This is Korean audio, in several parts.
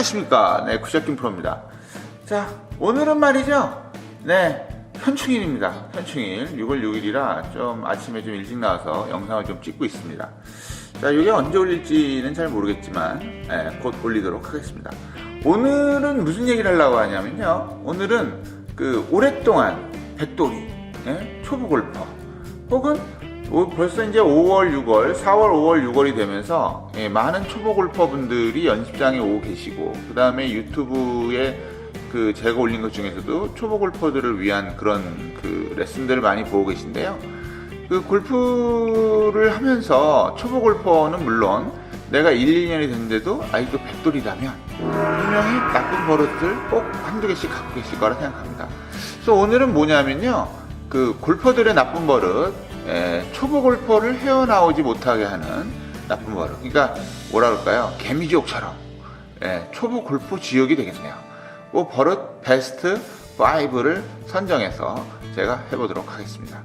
안녕하십니까. 네, 굿샷김 프로입니다. 자, 오늘은 말이죠. 네, 현충일입니다. 현충일 6월 6일이라 좀 아침에 좀 일찍 나와서 영상을 좀 찍고 있습니다. 자, 이게 언제 올릴지는 잘 모르겠지만 곧 올리도록 하겠습니다. 오늘은 무슨 얘기를 하려고 하냐면요, 오늘은 그 오랫동안 백돌이, 초보 골퍼, 혹은 벌써 이제 5월, 6월, 4월, 5월, 6월이 되면서 많은 초보 골퍼분들이 연습장에 오고 계시고, 그 다음에 유튜브에 그 제가 올린 것 중에서도 초보 골퍼들을 위한 그런 그 레슨들을 많이 보고 계신데요. 그 골프를 하면서 초보 골퍼는 물론 내가 1, 2년이 됐는데도 아직도 백돌이라면 분명히 나쁜 버릇들 꼭 한두 개씩 갖고 계실 거라 생각합니다. 그래서 오늘은 뭐냐면요, 그 골퍼들의 나쁜 버릇, 초보 골퍼를 헤어나오지 못하게 하는 나쁜 버릇. 그러니까 뭐라 그럴까요? 개미지옥처럼 초보 골프 지옥이 되겠네요. 그 버릇 베스트 5를 선정해서 제가 해보도록 하겠습니다.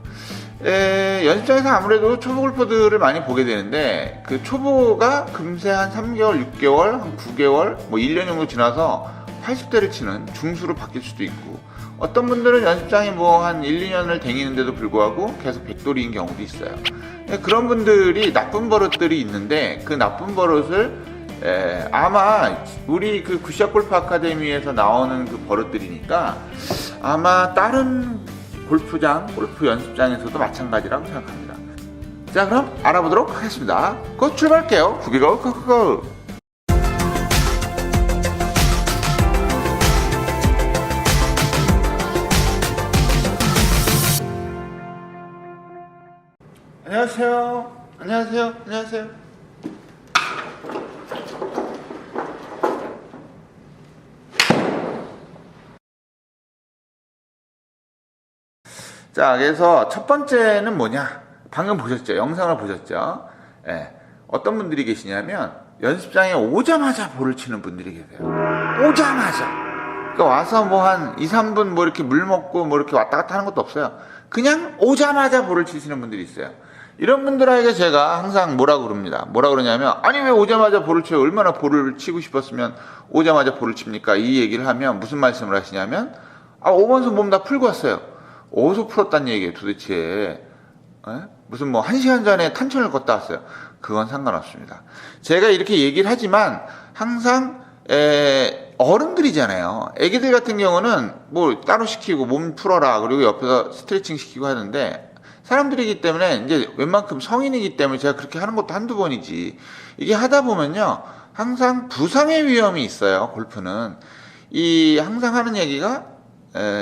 연습장에서 아무래도 초보 골퍼들을 많이 보게 되는데, 그 초보가 금세 한 3개월, 6개월, 한 9개월, 뭐 1년 정도 지나서 80대를 치는 중수로 바뀔 수도 있고, 어떤 분들은 연습장에 뭐 한 1, 2년을 다니는데도 불구하고 계속 백돌이인 경우도 있어요. 그런 분들이 나쁜 버릇들이 있는데, 그 나쁜 버릇을 아마 우리 그 굿샷 골프 아카데미에서 나오는 그 버릇들이니까 아마 다른 골프장, 골프 연습장에서도 마찬가지라고 생각합니다. 자, 그럼 알아보도록 하겠습니다. 곧 출발할게요. 구비고 고고고. 안녕하세요. 안녕하세요. 안녕하세요. 자, 그래서 첫 번째는 뭐냐? 방금 보셨죠? 영상을 보셨죠? 어떤 분들이 계시냐면, 연습장에 오자마자 볼을 치는 분들이 계세요. 오자마자. 그러니까 와서 뭐 한 2, 3분 뭐 이렇게 물 먹고 뭐 이렇게 왔다 갔다 하는 것도 없어요. 그냥 오자마자 볼을 치시는 분들이 있어요. 이런 분들에게 제가 항상 뭐라고 그럽니다. 뭐라고 그러냐면, 아니 왜 오자마자 볼을 쳐요? 얼마나 볼을 치고 싶었으면 오자마자 볼을 칩니까? 이 얘기를 하면 무슨 말씀을 하시냐면, 5번선 몸 다 풀고 왔어요. 어디서 풀었단 얘기예요 도대체? 무슨 뭐 1시간 전에 탄천을 걷다 왔어요. 그건 상관없습니다. 제가 이렇게 얘기를 하지만 항상 어른들이잖아요. 애기들 같은 경우는 뭐 따로 시키고 몸 풀어라 그리고 옆에서 스트레칭 시키고 하는데, 사람들이기 때문에 이제 웬만큼 성인이기 때문에 제가 그렇게 하는 것도 한두 번이지, 이게 하다 보면요 항상 부상의 위험이 있어요. 골프는 항상 하는 얘기가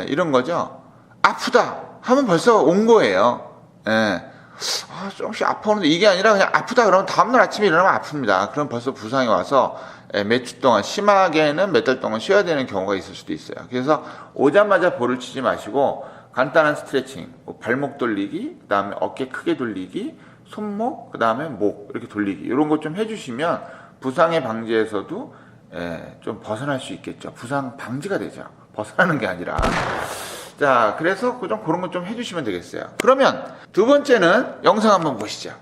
이런 거죠. 아프다 하면 벌써 온 거예요. 조금씩 아파오는데, 이게 아니라 그냥 아프다 그러면 다음날 아침에 일어나면 아픕니다. 그럼 벌써 부상이 와서 몇 주 동안, 심하게는 몇 달 동안 쉬어야 되는 경우가 있을 수도 있어요. 그래서 오자마자 볼을 치지 마시고 간단한 스트레칭, 발목 돌리기, 그 다음에 어깨 크게 돌리기, 손목, 그 다음에 목 이렇게 돌리기, 이런 거 좀 해주시면 부상의 방지에서도 좀 벗어날 수 있겠죠. 부상 방지가 되죠. 벗어나는 게 아니라. 자, 그래서 그런 거 좀 해주시면 되겠어요. 그러면 두 번째는 영상 한번 보시죠.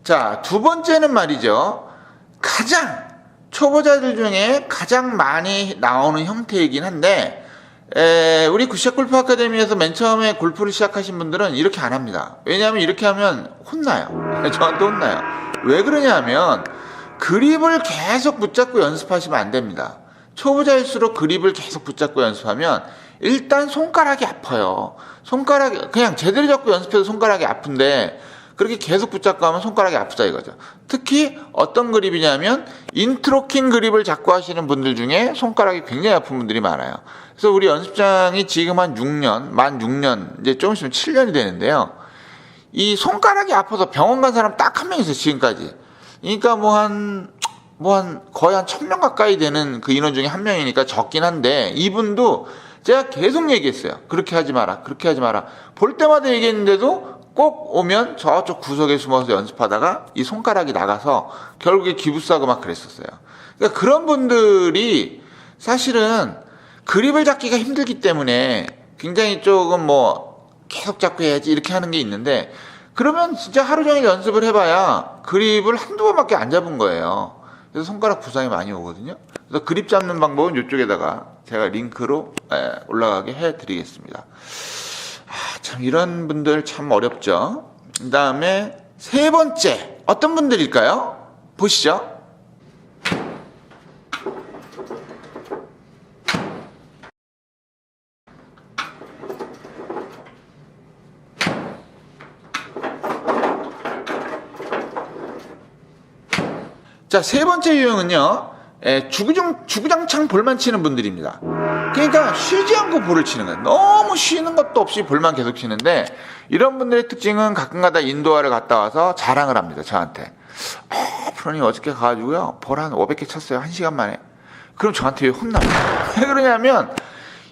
자, 두 번째는 말이죠, 가장 초보자들 중에 가장 많이 나오는 형태이긴 한데, 우리 굿샷 골프 아카데미에서 맨 처음에 골프를 시작하신 분들은 이렇게 안 합니다. 왜냐하면 이렇게 하면 혼나요. 저한테 혼나요. 왜 그러냐면, 그립을 계속 붙잡고 연습하시면 안 됩니다. 초보자일수록 그립을 계속 붙잡고 연습하면 일단 손가락이 아파요. 그냥 제대로 잡고 연습해도 손가락이 아픈데, 그렇게 계속 붙잡고 하면 손가락이 아프다 이거죠. 특히 어떤 그립이냐면, 인트로킹 그립을 잡고 하시는 분들 중에 손가락이 굉장히 아픈 분들이 많아요. 그래서 우리 연습장이 지금 한 6년, 만 6년, 이제 조금 있으면 7년이 되는데요. 이 손가락이 아파서 병원 간 사람 딱 한 명 있어요, 지금까지. 그러니까 거의 한 1000명 가까이 되는 그 인원 중에 한 명이니까 적긴 한데, 이분도 제가 계속 얘기했어요. 그렇게 하지 마라, 그렇게 하지 마라. 볼 때마다 얘기했는데도 꼭 오면 저쪽 구석에 숨어서 연습하다가 이 손가락이 나가서 결국에 기부 싸고 막 그랬었어요. 그러니까 그런 분들이 사실은 그립을 잡기가 힘들기 때문에 굉장히 조금 뭐 계속 잡고 해야지 이렇게 하는 게 있는데, 그러면 진짜 하루 종일 연습을 해봐야 그립을 한두 번밖에 안 잡은 거예요. 그래서 손가락 부상이 많이 오거든요. 그래서 그립 잡는 방법은 이쪽에다가 제가 링크로 올라가게 해드리겠습니다. 참 이런 분들 참 어렵죠. 그 다음에 세 번째 어떤 분들일까요? 보시죠. 자, 세 번째 유형은요, 주구장창 볼만 치는 분들입니다. 그러니까 쉬지 않고 볼을 치는 거예요. 너무 쉬는 것도 없이 볼만 계속 치는데, 이런 분들의 특징은 가끔가다 인도화를 갔다 와서 자랑을 합니다, 저한테. 프로님 어저께 가가지고요, 볼 한 500개 쳤어요, 1시간 만에. 그럼 저한테 혼납니다. 왜 그러냐면,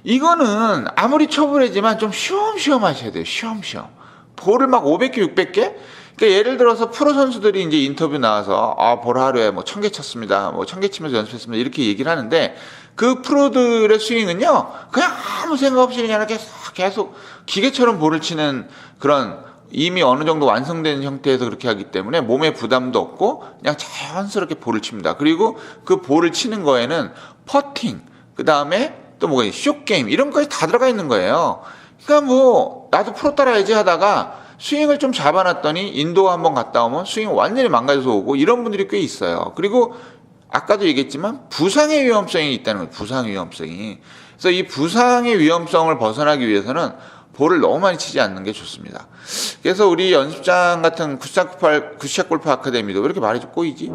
이거는 아무리 초보이지만 좀 쉬엄쉬엄 하셔야 돼요, 쉬엄쉬엄. 볼을 막 500개, 600개? 그러니까 예를 들어서 프로 선수들이 이제 인터뷰 나와서 볼 하루에 뭐 1000개 쳤습니다. 뭐 1000개 치면서 연습했습니다. 이렇게 얘기를 하는데, 그 프로들의 스윙은요, 그냥 아무 생각 없이 그냥 이렇게 계속 기계처럼 볼을 치는 그런 이미 어느 정도 완성된 형태에서 그렇게 하기 때문에 몸에 부담도 없고 그냥 자연스럽게 볼을 칩니다. 그리고 그 볼을 치는 거에는 퍼팅, 그 다음에 또 뭐가 숏게임 이런 거에 다 들어가 있는 거예요. 그러니까 뭐 나도 프로 따라야지 하다가 스윙을 좀 잡아놨더니 인도 한번 갔다 오면 스윙 완전히 망가져서 오고, 이런 분들이 꽤 있어요. 그리고 아까도 얘기했지만 부상의 위험성이 있다는 거예요. 부상의 위험성이. 그래서 이 부상의 위험성을 벗어나기 위해서는 볼을 너무 많이 치지 않는 게 좋습니다. 그래서 우리 연습장 같은 굿샷 골프 아카데미도 왜 이렇게 말이 좀 꼬이지?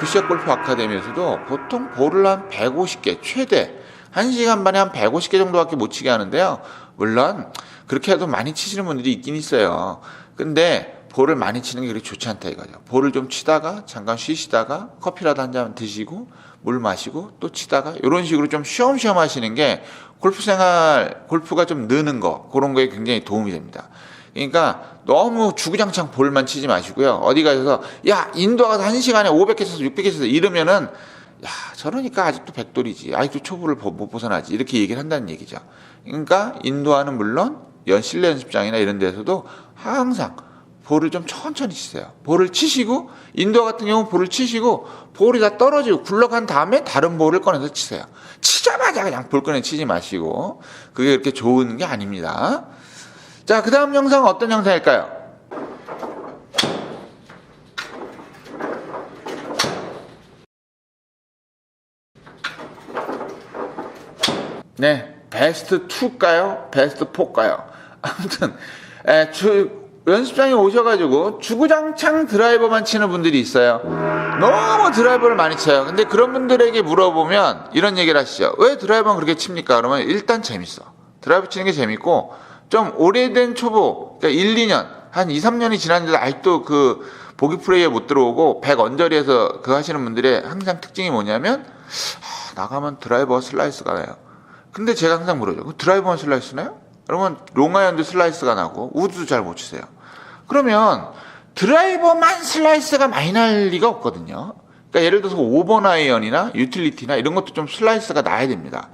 굿샷 골프 아카데미에서도 보통 볼을 한 150개, 최대 1시간 반에 한 150개 정도밖에 못 치게 하는데요. 물론 그렇게 해도 많이 치시는 분들이 있긴 있어요. 근데 볼을 많이 치는 게 그렇게 좋지 않다 이거죠. 볼을 좀 치다가 잠깐 쉬시다가 커피라도 한 잔 드시고 물 마시고 또 치다가 이런 식으로 좀 쉬엄쉬엄 하시는 게 골프가 좀 느는 거, 그런 거에 굉장히 도움이 됩니다. 그러니까 너무 주구장창 볼만 치지 마시고요. 어디 가셔서 야, 인도 가서 1시간에 500개 쳐서 600개 쳐서 이러면은, 야, 저러니까 아직도 백돌이지, 아직도 초보를 못 벗어나지, 이렇게 얘기를 한다는 얘기죠. 그러니까 인도화는 물론 실내 연습장이나 이런 데서도 항상 볼을 좀 천천히 치세요. 볼을 치시고, 인도화 같은 경우는 볼을 치시고 볼이 다 떨어지고 굴러간 다음에 다른 볼을 꺼내서 치세요. 치자마자 그냥 볼 꺼내 치지 마시고, 그게 그렇게 좋은 게 아닙니다. 자, 그 다음 영상은 어떤 영상일까요? 네, 베스트 2일까요? 베스트 4일까요? 아무튼 연습장에 오셔가지고 주구장창 드라이버만 치는 분들이 있어요. 너무 드라이버를 많이 쳐요. 근데 그런 분들에게 물어보면 이런 얘기를 하시죠. 왜 드라이버만 그렇게 칩니까? 그러면 일단 재밌어. 드라이버 치는 게 재밌고, 좀 오래된 초보, 그러니까 1, 2년, 한 2, 3년이 지났는데도 아직도 그 보기 프레이에 못 들어오고 100 언저리에서 그거 하시는 분들의 항상 특징이 뭐냐면, 나가면 드라이버 슬라이스가 나요. 근데 제가 항상 물어요. 드라이버만 슬라이스 나요? 그러면 롱아이언도 슬라이스가 나고 우드도 잘 못 치세요. 그러면 드라이버만 슬라이스가 많이 날 리가 없거든요. 그러니까 예를 들어서 5번 아이언이나 유틸리티나 이런 것도 좀 슬라이스가 나야 됩니다.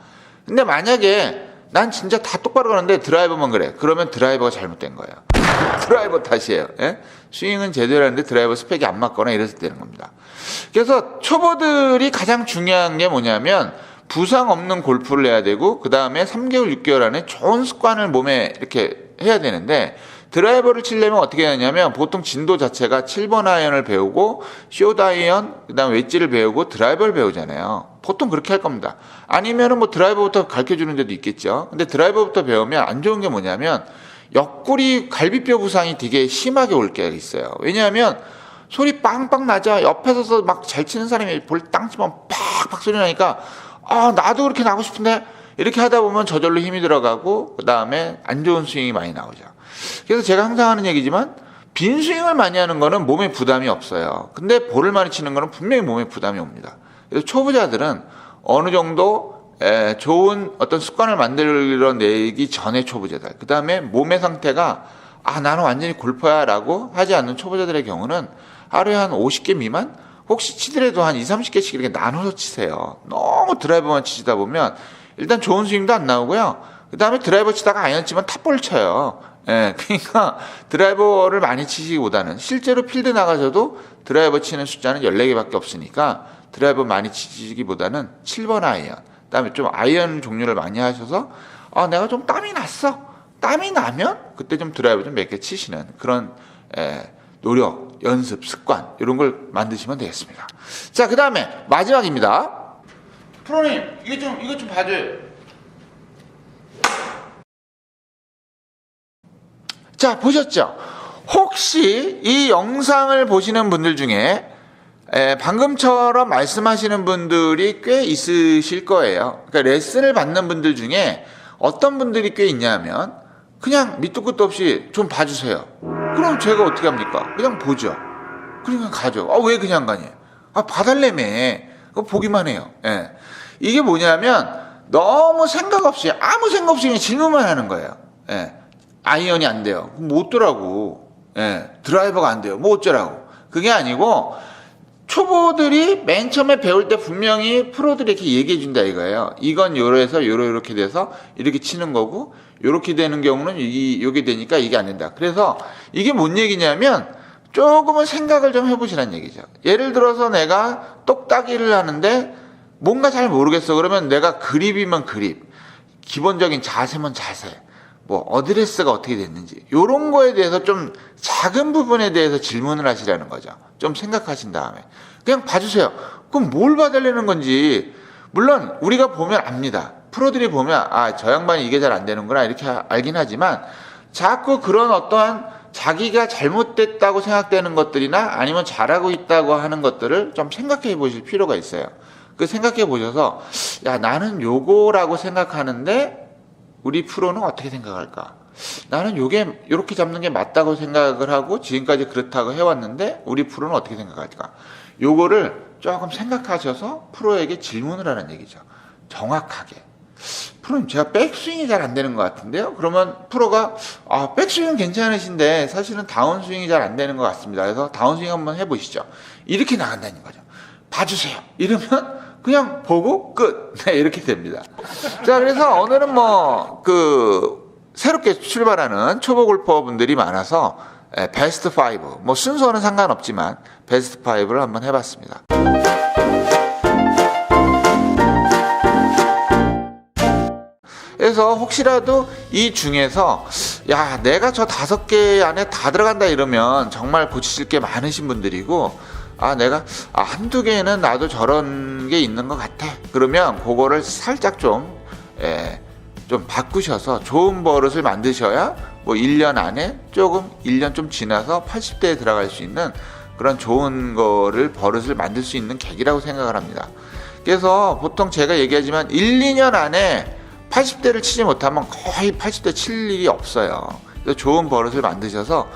근데 만약에 난 진짜 다 똑바로 가는데 드라이버만 그래, 그러면 드라이버가 잘못된 거예요. 드라이버 탓이에요. 예? 스윙은 제대로 하는데 드라이버 스펙이 안 맞거나 이랬을 때는 겁니다. 그래서 초보들이 가장 중요한 게 뭐냐면, 부상 없는 골프를 해야 되고, 그 다음에 3개월, 6개월 안에 좋은 습관을 몸에 이렇게 해야 되는데, 드라이버를 치려면 어떻게 하냐면, 보통 진도 자체가 7번 아이언을 배우고, 숏 아이언, 그 다음 웨지를 배우고, 드라이버를 배우잖아요. 보통 그렇게 할 겁니다. 아니면은 뭐 드라이버부터 가르쳐 주는 데도 있겠죠. 근데 드라이버부터 배우면 안 좋은 게 뭐냐면, 옆구리 갈비뼈 부상이 되게 심하게 올 게 있어요. 왜냐하면, 소리 빵빵 나죠. 옆에 서서 막 잘 치는 사람이 볼 땅 치면 팍팍 소리 나니까, 나도 그렇게 나고 싶은데, 이렇게 하다 보면 저절로 힘이 들어가고, 그 다음에 안 좋은 스윙이 많이 나오죠. 그래서 제가 항상 하는 얘기지만, 빈 스윙을 많이 하는 거는 몸에 부담이 없어요. 근데 볼을 많이 치는 거는 분명히 몸에 부담이 옵니다. 그래서 초보자들은 어느 정도 좋은 어떤 습관을 만들어내기 전에 초보자들, 그 다음에 몸의 상태가 나는 완전히 골퍼야 라고 하지 않는 초보자들의 경우는 하루에 한 50개 미만? 혹시 치더라도 한 20, 30개씩 이렇게 나눠서 치세요. 너무 드라이버만 치시다 보면 일단 좋은 스윙도 안 나오고요. 그 다음에 드라이버 치다가 아이언 치면 탑볼 쳐요. 예, 그러니까 드라이버를 많이 치시기보다는 실제로 필드 나가셔도 드라이버 치는 숫자는 14개밖에 없으니까 드라이버 많이 치시기보다는 7번 아이언, 그 다음에 좀 아이언 종류를 많이 하셔서 내가 좀 땀이 났어. 땀이 나면 그때 좀 드라이버 좀 몇 개 치시는 그런 노력, 연습, 습관 이런 걸 만드시면 되겠습니다. 자, 그 다음에 마지막입니다. 프로님, 이거 좀 봐줘요. 자, 보셨죠? 혹시 이 영상을 보시는 분들 중에 방금처럼 말씀하시는 분들이 꽤 있으실 거예요. 그러니까 레슨을 받는 분들 중에 어떤 분들이 꽤 있냐면 그냥 밑도 끝도 없이 좀 봐주세요. 그럼 제가 어떻게 합니까? 그냥 보죠. 그러니까 가죠. 왜 그냥 가니? 봐달래며. 그거 보기만 해요. 예. 이게 뭐냐면 너무 생각 없이 아무 생각 없이 그냥 질문만 하는 거예요. 예. 아이언이 안 돼요. 뭐 어쩌라고. 예. 드라이버가 안 돼요. 뭐 어쩌라고. 그게 아니고 초보들이 맨 처음에 배울 때 분명히 프로들이 이렇게 얘기해 준다 이거예요. 이건 요래서 요렇게 돼서 이렇게 치는 거고 요렇게 되는 경우는 요게 되니까 이게 안 된다. 그래서 이게 뭔 얘기냐면 조금은 생각을 좀 해보시라는 얘기죠. 예를 들어서 내가 똑딱이를 하는데 뭔가 잘 모르겠어. 그러면 내가 그립이면 그립, 기본적인 자세면 자세, 뭐 어드레스가 어떻게 됐는지 이런 거에 대해서 좀 작은 부분에 대해서 질문을 하시라는 거죠. 좀 생각하신 다음에 그냥 봐주세요. 그럼 뭘 봐달라는 건지 물론 우리가 보면 압니다. 프로들이 보면 저 양반이 이게 잘 안 되는구나 이렇게 알긴 하지만 자꾸 그런 어떠한 자기가 잘못됐다고 생각되는 것들이나 아니면 잘하고 있다고 하는 것들을 좀 생각해 보실 필요가 있어요. 그 생각해 보셔서 나는 요거라고 생각하는데 우리 프로는 어떻게 생각할까? 나는 요렇게 잡는 게 맞다고 생각을 하고 지금까지 그렇다고 해왔는데 우리 프로는 어떻게 생각할까? 요거를 조금 생각하셔서 프로에게 질문을 하는 얘기죠. 정확하게. 프로님, 제가 백스윙이 잘 안 되는 것 같은데요? 그러면 프로가 백스윙은 괜찮으신데 사실은 다운스윙이 잘 안 되는 것 같습니다. 그래서 다운스윙 한번 해보시죠. 이렇게 나간다는 거죠. 봐주세요. 이러면 그냥 보고 끝. 네, 이렇게 됩니다. 자, 그래서 오늘은 새롭게 출발하는 초보 골퍼분들이 많아서 베스트 5, 순서는 상관없지만 베스트 5를 한번 해봤습니다. 그래서 혹시라도 이 중에서 내가 저 5개 안에 다 들어간다 이러면 정말 고치실 게 많으신 분들이고 내가 한두 개는 나도 저런 게 있는 것 같아. 그러면 그거를 살짝 좀 바꾸셔서 좋은 버릇을 만드셔야 1년 안에 1년 좀 지나서 80대에 들어갈 수 있는 그런 좋은 버릇을 만들 수 있는 계기라고 생각을 합니다. 그래서 보통 제가 얘기하지만 1, 2년 안에 80대를 치지 못하면 거의 80대 칠 일이 없어요. 그래서 좋은 버릇을 만드셔서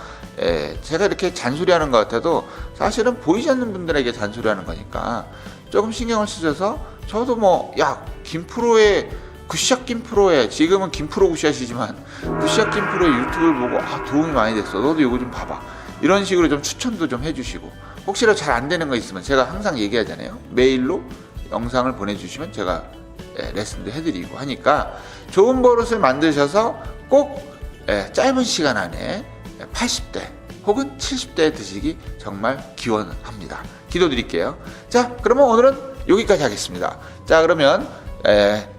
제가 이렇게 잔소리하는 것 같아도 사실은 보이지 않는 분들에게 잔소리하는 거니까 조금 신경을 쓰셔서 저도 김프로의 굿샷 김프로의 지금은 김프로 굿샷이지만 굿샷 김프로의 유튜브를 보고 도움이 많이 됐어. 너도 이거 좀 봐봐. 이런 식으로 좀 추천도 좀 해주시고 혹시라도 잘 안 되는 거 있으면 제가 항상 얘기하잖아요. 메일로 영상을 보내주시면 제가 레슨도 해드리고 하니까 좋은 버릇을 만드셔서 꼭 짧은 시간 안에 80대 혹은 70대에 드시기 정말 기원합니다. 기도드릴게요. 자, 그러면 오늘은 여기까지 하겠습니다. 자, 그러면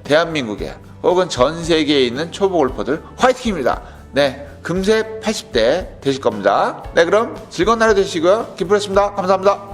대한민국에 혹은 전 세계에 있는 초보 골퍼들 화이팅입니다. 네, 금세 80대 되실 겁니다. 네, 그럼 즐거운 하루 되시고요. 김프로였습니다. 감사합니다.